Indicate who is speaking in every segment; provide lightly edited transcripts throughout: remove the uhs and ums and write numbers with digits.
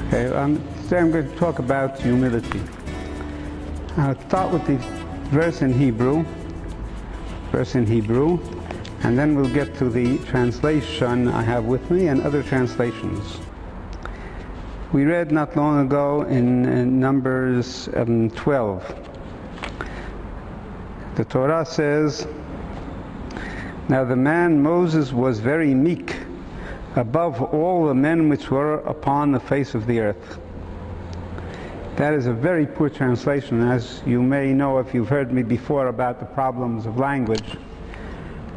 Speaker 1: Okay, today I'm going to talk about humility. I'll start with the verse in Hebrew, and then we'll get to the translation I have with me and other translations. We read not long ago in Numbers 12. The Torah says, "Now the man Moses was very meek, above all the men which were upon the face of the earth." That is a very poor translation. As you may know if you've heard me before about the problems of language,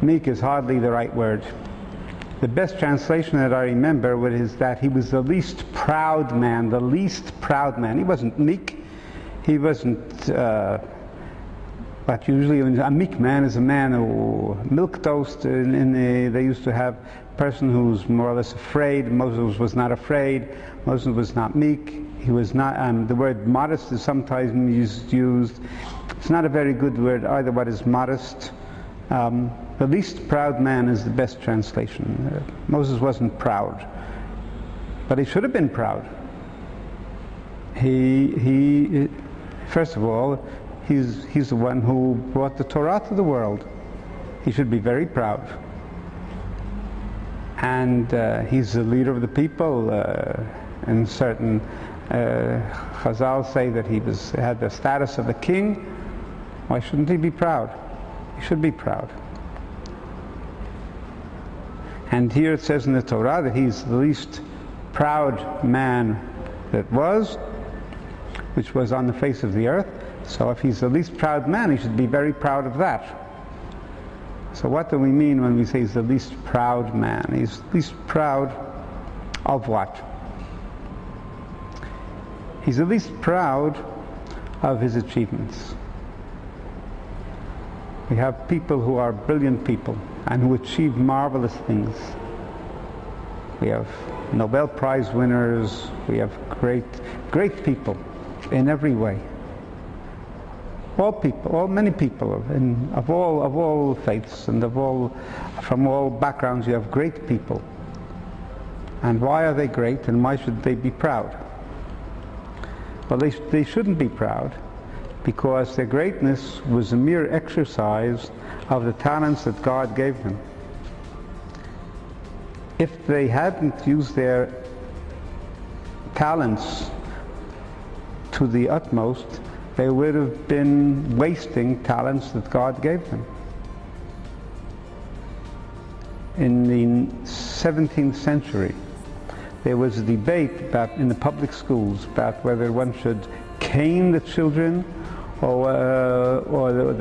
Speaker 1: meek is hardly the right word. The best translation that I remember is that he was the least proud man, the least proud man. He wasn't meek, he wasn't, but usually a meek man is a man who milquetoast. They used to have a person who's more or less afraid. Moses was not afraid. Moses was not meek. He was not. The word modest is sometimes used. It's not a very good word either. What is modest? The least proud man is the best translation. Moses wasn't proud, but he should have been proud. He first of all, he's the one who brought the Torah to the world. He should be very proud. And he's the leader of the people. And certain Chazal say that he had the status of a king. Why shouldn't he be proud? He should be proud. And here it says in the Torah that he's the least proud man that was, which was on the face of the earth. So if he's the least proud man, he should be very proud of that. So what do we mean when we say he's the least proud man? He's least proud of what? He's the least proud of his achievements. We have people who are brilliant people and who achieve marvelous things. We have Nobel Prize winners, we have great people in every way. All people, many people of all faiths and from all backgrounds. You have great people. And why are they great, and why should they be proud? Well, they shouldn't be proud, because their greatness was a mere exercise of the talents that God gave them. If they hadn't used their talents to the utmost, they would have been wasting talents that God gave them. In the 17th century, there was a debate in the public schools about whether one should cane the children or the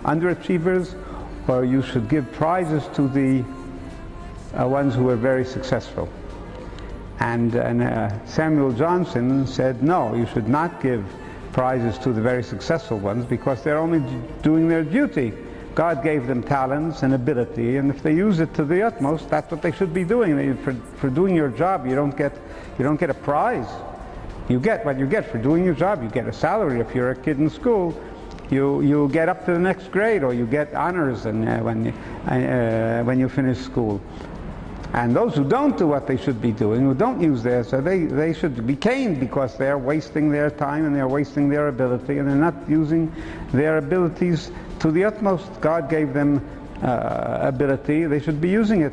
Speaker 1: underachievers, or you should give prizes to the ones who were very successful. And Samuel Johnson said, no, you should not give prizes to the very successful ones, because they're only doing their duty. God gave them talents and ability, and if they use it to the utmost, that's what they should be doing. For doing your job, you don't get a prize. You get what you get for doing your job. You get a salary. If you're a kid in school, you get up to the next grade, or you get honors when you finish school. And those who don't do what they should be doing, who don't use theirs, so they should be caned, because they're wasting their time and they're wasting their ability, and they're not using their abilities to the utmost. God gave them ability, they should be using it.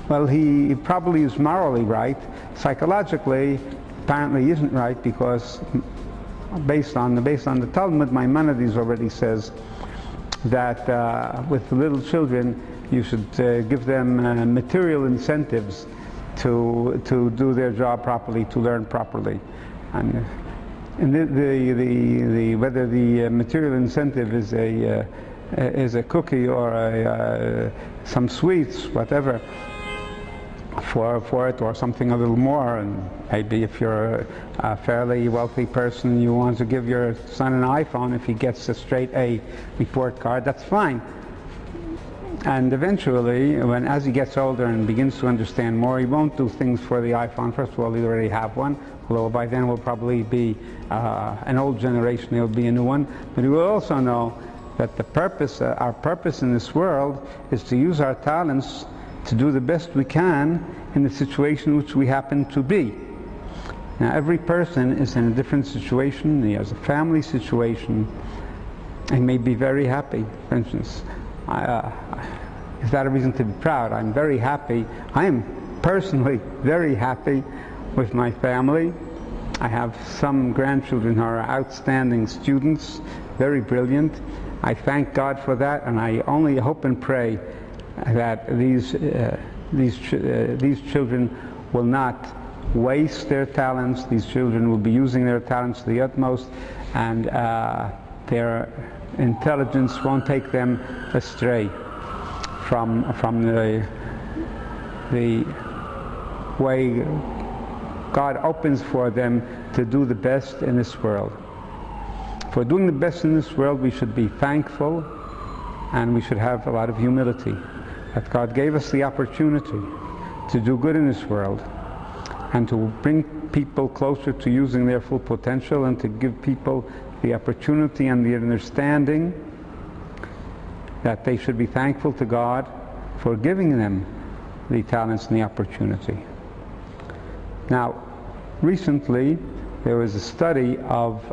Speaker 1: Well, he probably is morally right. Psychologically, apparently he isn't right, because based on the Talmud, Maimonides already says that with little children, you should give them material incentives to do their job properly, to learn properly. And whether the material incentive is a cookie or some sweets, whatever, for it, or something a little more. And maybe if you're a fairly wealthy person, you want to give your son an iPhone. If he gets a straight A report card, that's fine. And eventually, as he gets older and begins to understand more, he won't do things for the iPhone. First of all, he already have one, although by then will probably be an old generation, there will be a new one. But he will also know that the purpose, our purpose in this world, is to use our talents to do the best we can in the situation which we happen to be. Now, every person is in a different situation. He has a family situation and may be very happy. For instance, is that a reason to be proud? I'm very happy. I am personally very happy with my family. I have some grandchildren who are outstanding students, very brilliant. I thank God for that, and I only hope and pray that these children will not waste their talents. These children will be using their talents to the utmost, and their intelligence won't take them astray from the way God opens for them to do the best in this world. For doing the best in this world, we should be thankful, and we should have a lot of humility that God gave us the opportunity to do good in this world and to bring people closer to using their full potential, and to give people the opportunity and the understanding that they should be thankful to God for giving them the talents and the opportunity. Now, recently there was a study of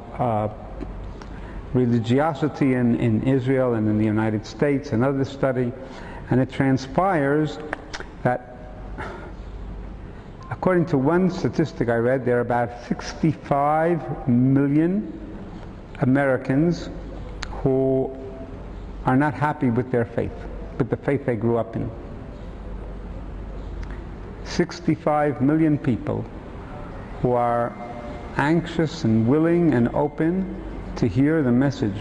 Speaker 1: religiosity in Israel and in the United States, another study, and it transpires that, according to one statistic I read, there are about 65 million Americans who are not happy with their faith, with the faith they grew up in. 65 million people who are anxious and willing and open to hear the message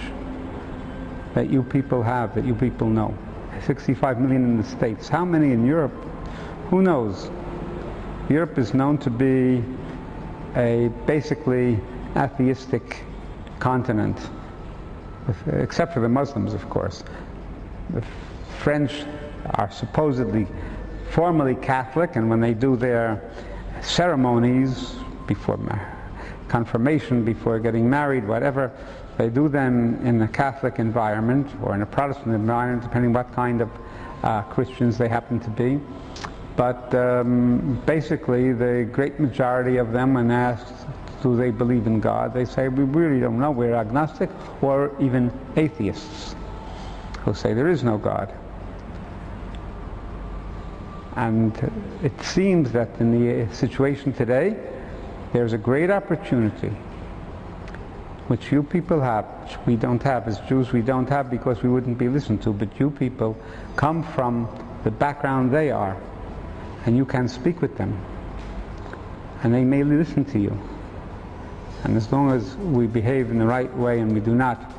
Speaker 1: that you people have, that you people know. 65 million in the States. How many in Europe? Who knows? Europe is known to be a basically atheistic continent, except for the Muslims, of course. The French are supposedly formally Catholic, and when they do their ceremonies before confirmation, before getting married, whatever, they do them in a Catholic environment or in a Protestant environment, depending what kind of Christians they happen to be. But basically, the great majority of them, when asked do they believe in God, they say, we really don't know, we're agnostic, or even atheists who say there is no God. And it seems that in the situation today, there's a great opportunity which you people have, which we don't have. As Jews, we don't have because we wouldn't be listened to, but you people come from the background they are, and you can speak with them, and they may listen to you. And as long as we behave in the right way and we do not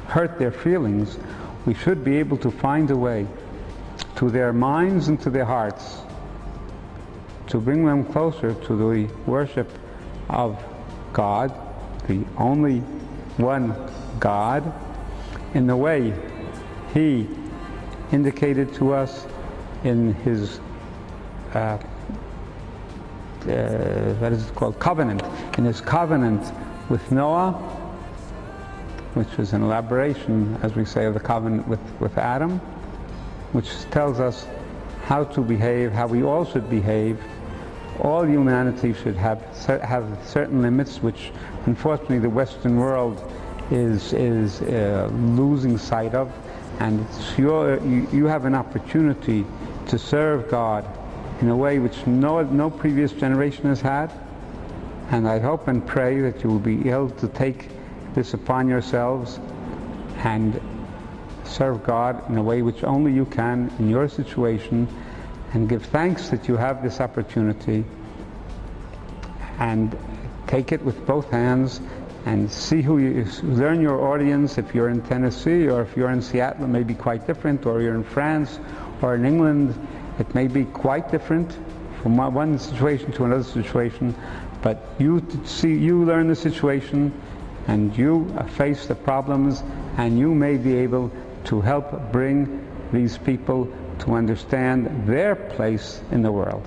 Speaker 1: hurt their feelings, we should be able to find a way to their minds and to their hearts to bring them closer to the worship of God, the only one God, in the way He indicated to us in His what is it called? Covenant. In His covenant with Noah, which is an elaboration, as we say, of the covenant with Adam, which tells us how to behave, how we all should behave. All humanity should have certain limits, which unfortunately the Western world is losing sight of, and you have an opportunity to serve God in a way which no previous generation has had, and I hope and pray that you will be able to take this upon yourselves and serve God in a way which only you can in your situation, and give thanks that you have this opportunity, and take it with both hands, and see who you learn your audience. If you're in Tennessee, or if you're in Seattle, it may be quite different, or you're in France or in England, it may be quite different from one situation to another situation, but you learn the situation, and you face the problems, and you may be able to help bring these people to understand their place in the world.